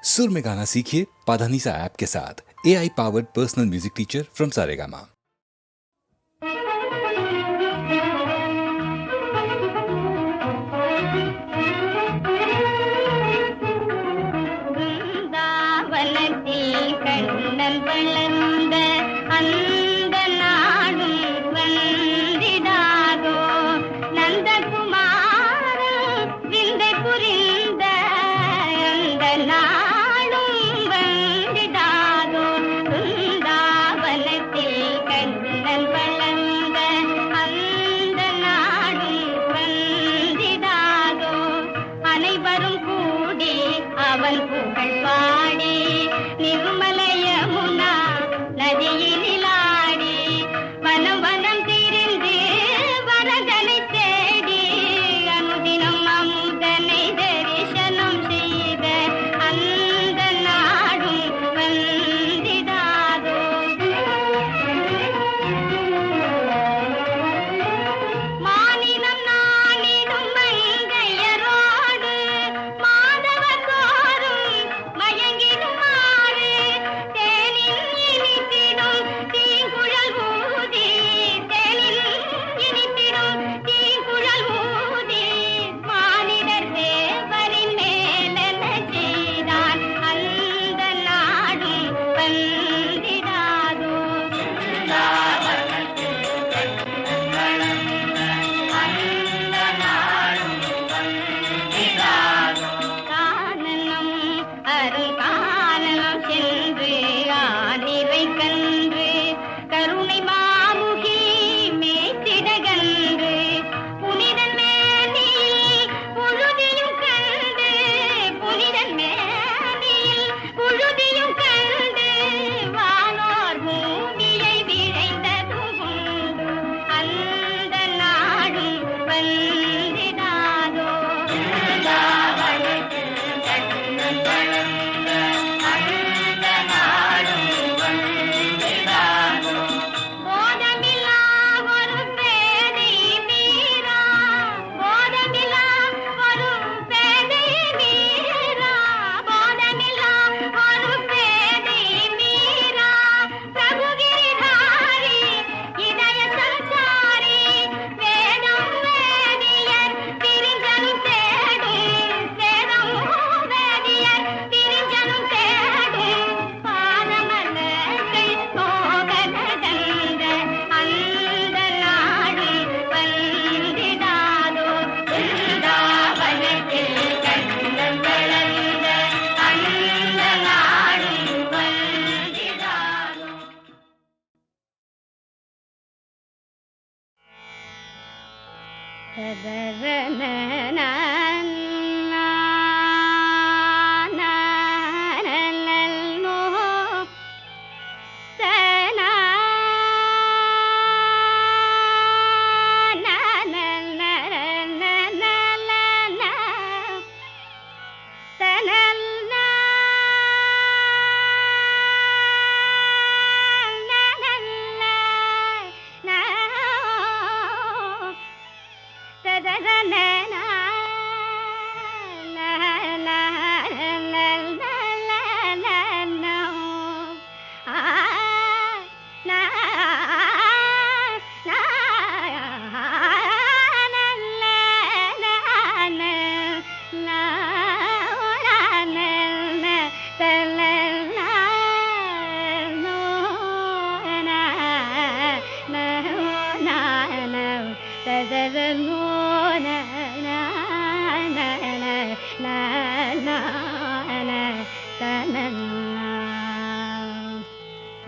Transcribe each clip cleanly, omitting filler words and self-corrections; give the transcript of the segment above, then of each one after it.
सुर में गाना सीखिए पाधानीसा ऐप के साथ। AI powered personal music teacher from Saregama. Kannan வளர்ந்த அந்த நாடும் வந்திடாதோ, நந்தகுமாரன் விந்தை புரிந்த அந்த நாடும் வந்திடாதோ, பிருந்தாவனத்தில் கண்ணன் வளர்ந்த அந்த நாடும் வந்திடாதோ, அனைவரும் கூடி அவன் புகழ் பாடி நிர்மல யமுனா நதியினில் ஆடி வனம் வனம் திரிந்து வரதனை தேடி அனுதினம் அமுதனை தரிசனம் செய்த அந்த நாடும் வந்திடாதோ. மாநிலம் நானிடும் மங்கையரோடு மாதவர் தோறும் மயங்கிடுமாறு தேனில் இனித்திடும் தீங்குழல் ஊதி, தேனில் இனித்திடும் தீங்குழல் ஊதி மானிடர் தேவரின் மேலென செய்தான் அந்த நாடும் வந்திடாதோ. கானனம் அருங்கானனம் சென்று ஆனிரை கன்று கருணை மாமுகி மேய்த்திடகன்று புனிதன் மேனியில் புழுதியும் கண்டு, புனிதன் மேனியில் புழுதியும் கண்டு வானோர் பூமியை விழைந்ததும் உண்டு அந்த நாடும் வந்திடாதோ. போதமில்லா ஒரு பேதை மீரா, போதமில்லா ஒரு பேதை மீரா, போதமில்லா ஒரு பேதை மீரா, பிரபுகிரிதாரி இதய சஞ்சாரி வேதம் வேதியர் பிரிஞ்சனும் தேடும், வேதம் வேதியர் பிரிஞ்சனும் தேடும் பாதமலர்கள் போக நடந்த அந்த நாடும் வந்திடாதோ. பிருந்தாவனத்தில் கண்ணன் வளர்ந்த அந்த நாடும் வந்திடாதோ.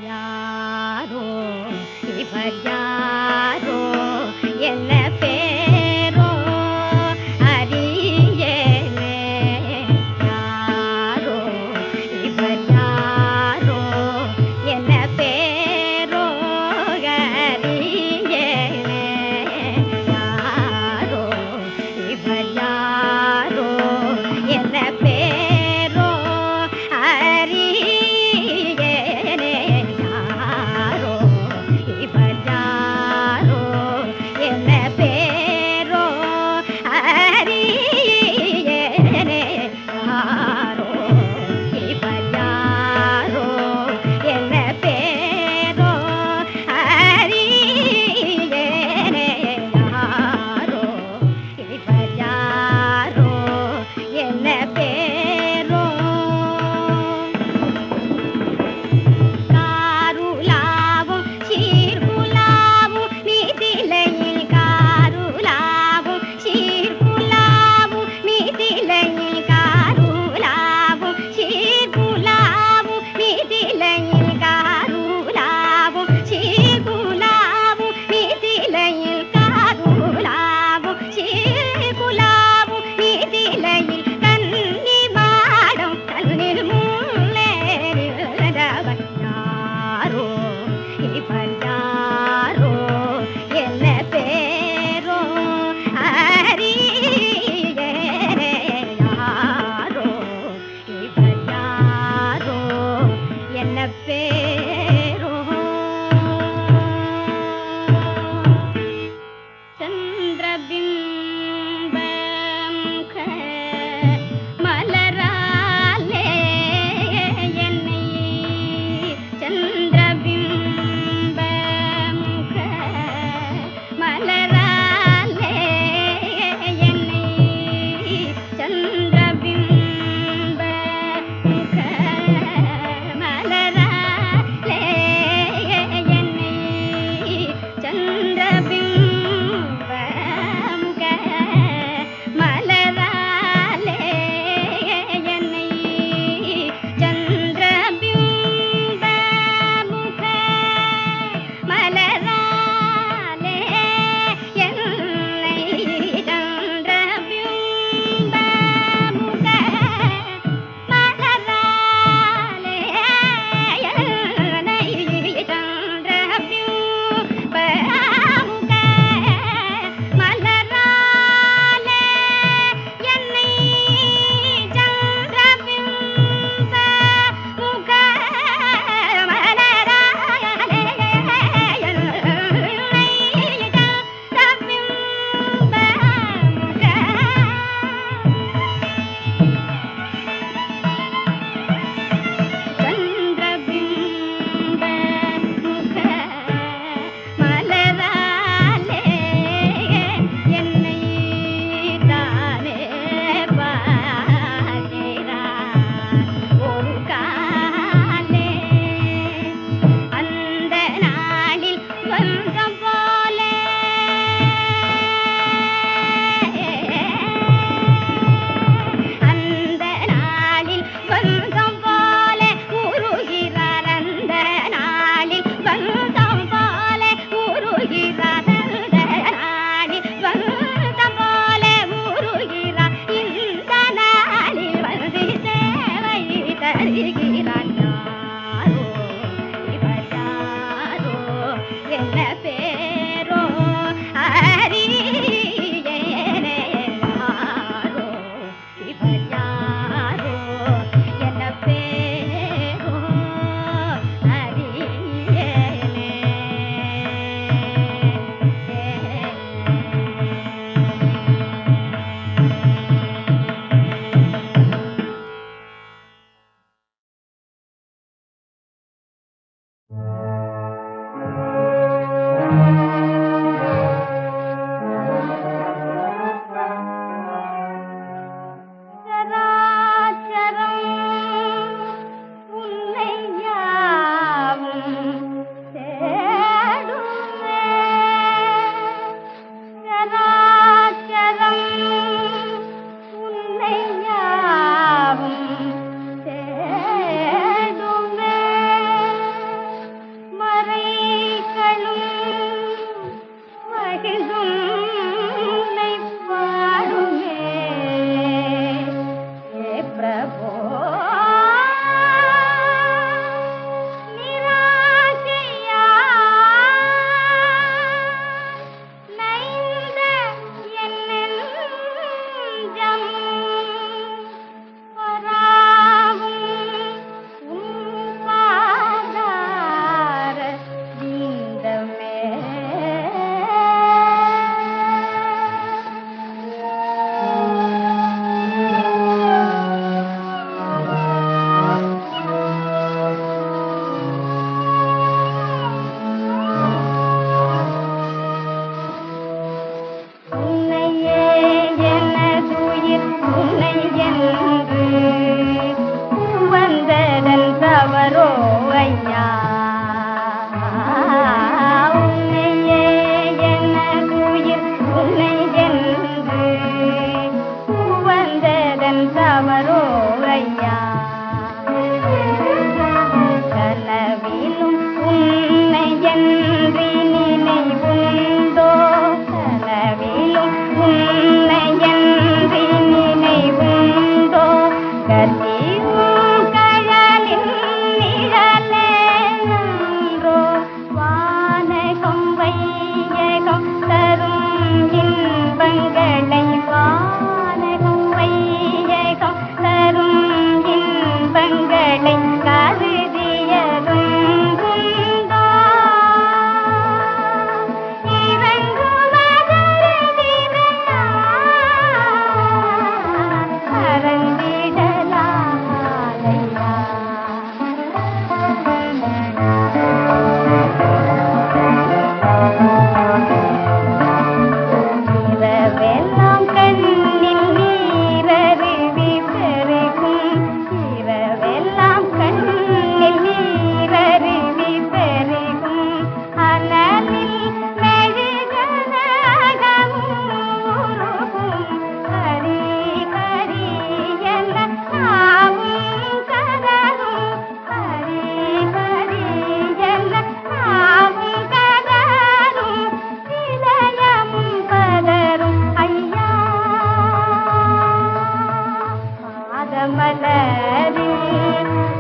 யாரோ இவர் யாரோ என்ன பேரோ அறியேனே, யாரோ இவர் யாரோ என்ன பேரோ அறியேனே, யாரோ இவர் யாரோ என்ன பேரோ அறியேனே, யாரோ இவர் யாரோ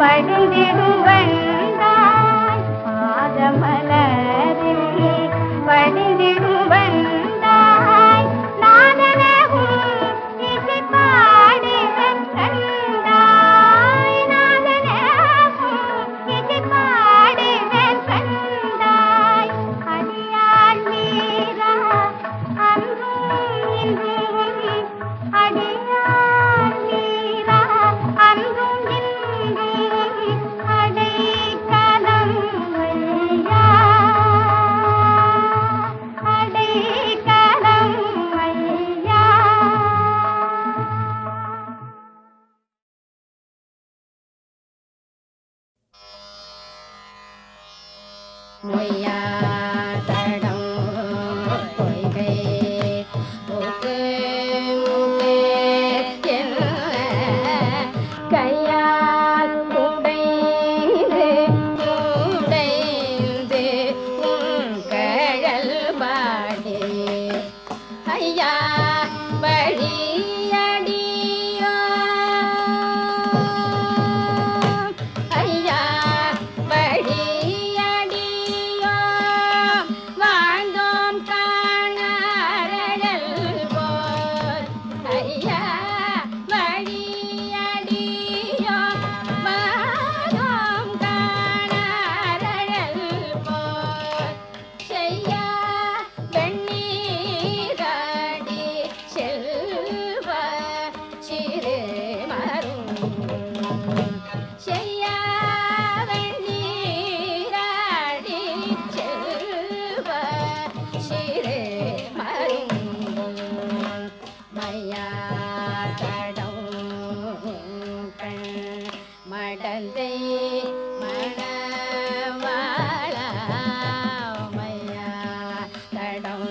படிந்திடும் வந்தாய் பாதமலரில் படிந்திடும் வந்தாய் நாதனகும் இசை பாடிவன் கண்டாய் நாதனகும் இசை பாடிவன் கண்டாய் அடியாள் மீரா அன்றும் இன்றும் அடியாள் மீரா அன்றும் இன்றும் அடைக்கலம் ஐயா அடைக்கலம் ஐயா. மொய்யாதடம் பொய்கை போக்கு முகேற்கென கையால் உடைந்து உடைந்து உன் கழல் பாடி ஐயா வழியடியோ ஐயா வழியடியோ வாழ்ந்தோம் காணாரழல் போல் ஐயா வழியடியோ வாழ்ந்தோம் காணாரழல் போல் செய்யா வெண்ணீராடி செல்வ சிறு மரும் செய்யா வெண்ணீராடி செல்வ சிறு மரும் மையாதடம் கண் மடந்தை மணவாளா மையாதடம்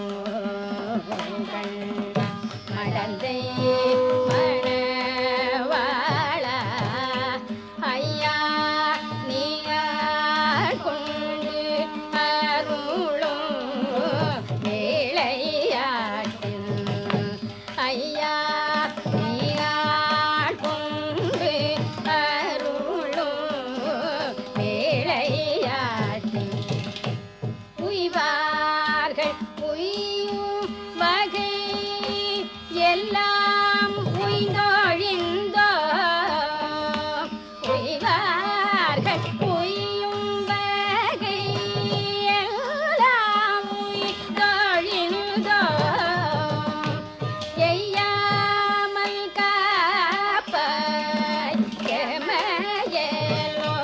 கண் மடந்தை மணவாளா ஐயா நீயாள் கொண்டு அருளும் வேளையாட்டில் ஐயா நீயாள் கொண்டு அருளும் வேளையாட்டில் உய்வார்கள் உய்யும் வகை எல்லாம் உய்ந்தொழிந்தோ உய்வார்கள் உய்யும் வகை எல்லாம் உய்ந்தொழிந்தோ எய்யாமல் காப்பாய் எமையேலோ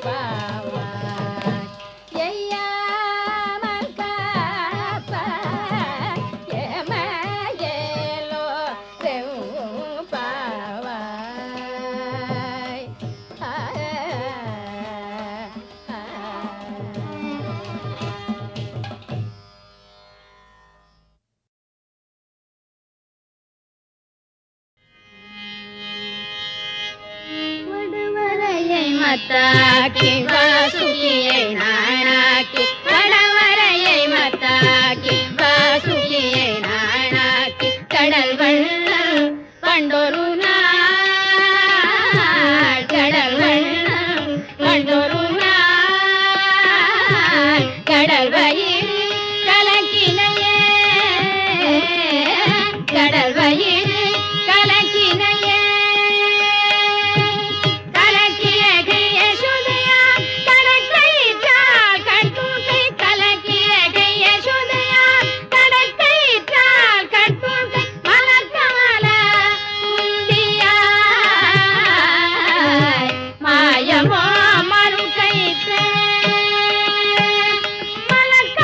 பாவாய் எய்யாமல் காப்பாய் எமையேலோ பாவாய் வடுவரையை மத்தாக்கி வாசுகியை நானாக்கி வடவரையை மத்தாக்கி வாசுகியை நானாக்கி கடல் வள்ளல் பண்டொரு நாள் கடல் வள்ளல் பண்டொரு நாள் கடல் வயிறு கலக்கினையே கடல் வயிறு கலக்கினையே கலக்கிய கைய சுதையா கடற்கயிற்றால் கட்பூட்டை கலக்கிய கைய சுதையா கடற்கயிற்றால் கட்பூட்டை மலர்கமல உந்தியாய் மாயமோ மறுகயிற்று மலர்க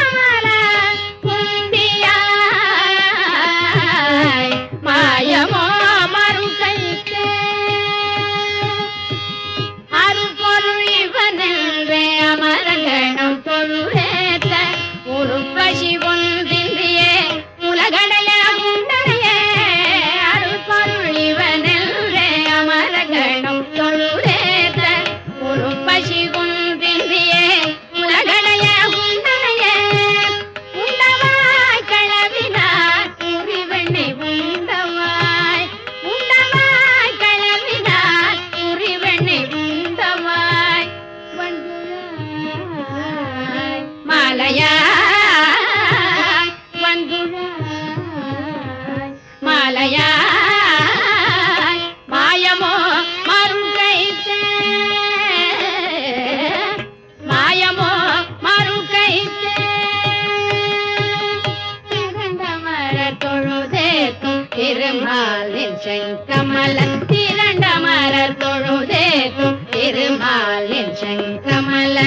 தொழுதேத்தும் திருமாலின் செங்கமல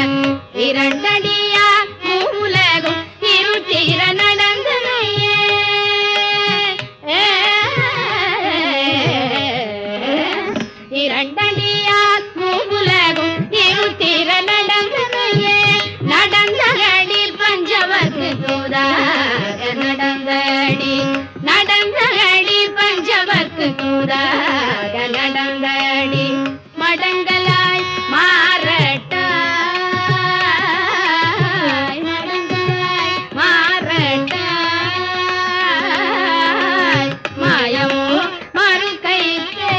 இரண்டடியா மூலகும் இருட்டிர நடந்தனையே இரண்டடியா மூலகும் இருட்டிர நடந்தனையே நடந்தடி பஞ்சவர்க்கு தூதாக நடந்தடி பஞ்சவர்க்கு தூதாக நடந்தடி மடங்களாய் மாறட்டாய் மடங்களாய் மாறட்டாய் மாயமோ மறுகைத்தே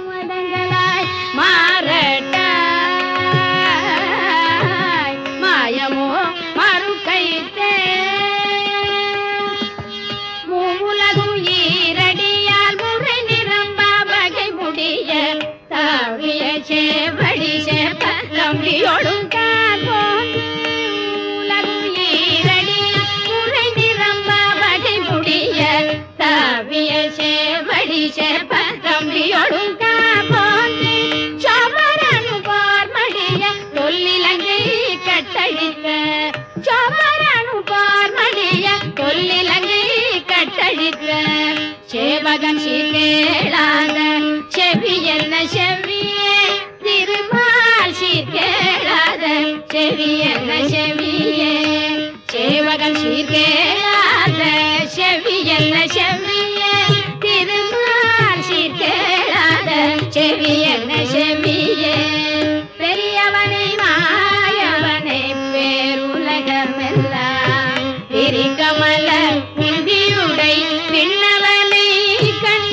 மடங்களாய் மாறட்டாய் மாயமோ மறுகைத்தே மூலகும் ஈரடியால் முறை நிரம்பா வகை முடிய தாவிய சேவடி சேப்ப தம்பியோடும் மூலகும் ஈரடியால் முறை நிரம்பா வகை முடிய தாவிய சேவடி சேப்ப தம்பியோடும் சோமரனு பார்மடிய தொல்லிலங்கை கட்டழித்த சோமரனு பார்மடிய தொல்லிலங்கை கட்டழித்த சேவகன் சீர்கேளாத செவி என்ன செவியே திருமால் சீர்கேளாத செவி என்ன செவியே சேவகன் சீர்கேளாத செவி என்ன செவியே திருமால் சீர்கேளாத செவி என்ன செவியே பெரியவனை மாயவனை பேருலகமெல்லாம் விரிகமல முந்தியுடை விண்ணவனை கண்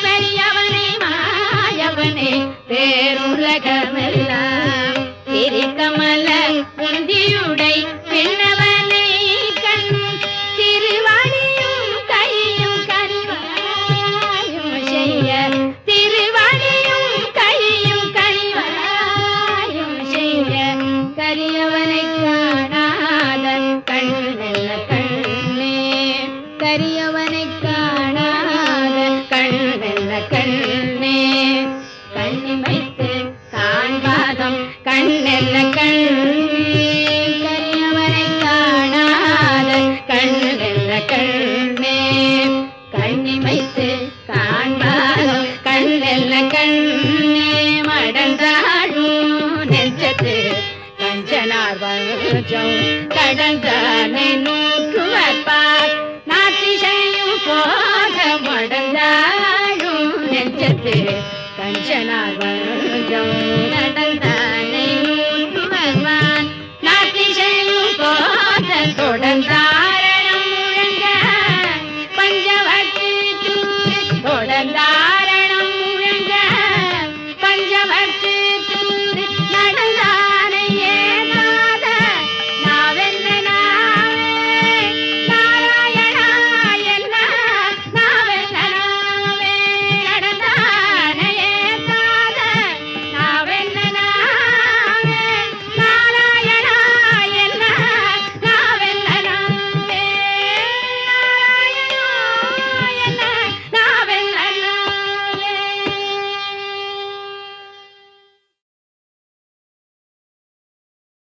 பெரியவனை மாயவனை பேருலகமெல்லாம் விரிகமல முந்தியுடை விண்ணவனை கண் திருவாணியும் கையும் கரிவாயும் செய்ய திருவாணியும் கையும் கரிவாயும் செய்ய கரியவனை காணாத கண்ணல்ல கண்ணே கரியவனை காணாத கண்ணல்ல கண்ணே கண்ணிமைத்து காண்பாதம் கண்ணல்ல கண்ணே கரியவனை காணாத கண்ணல்ல கண்ணே கண்ணிமைத்து காண்பாதம் கண்ணல்ல கண்ணே மடந்தாடும் நெஞ்சத்து கஞ்சனார் வஞ்சம் கடந்தானை நூற்றுவர்பார் நாட்டிசையும் போத மடந்தாடும் நெஞ்சத்து கஞ்சனார் வஞ்சம் நடந்தானை நூற்றுவர்பார் நாட்டிசையும் போத தொடர்ந்தாய்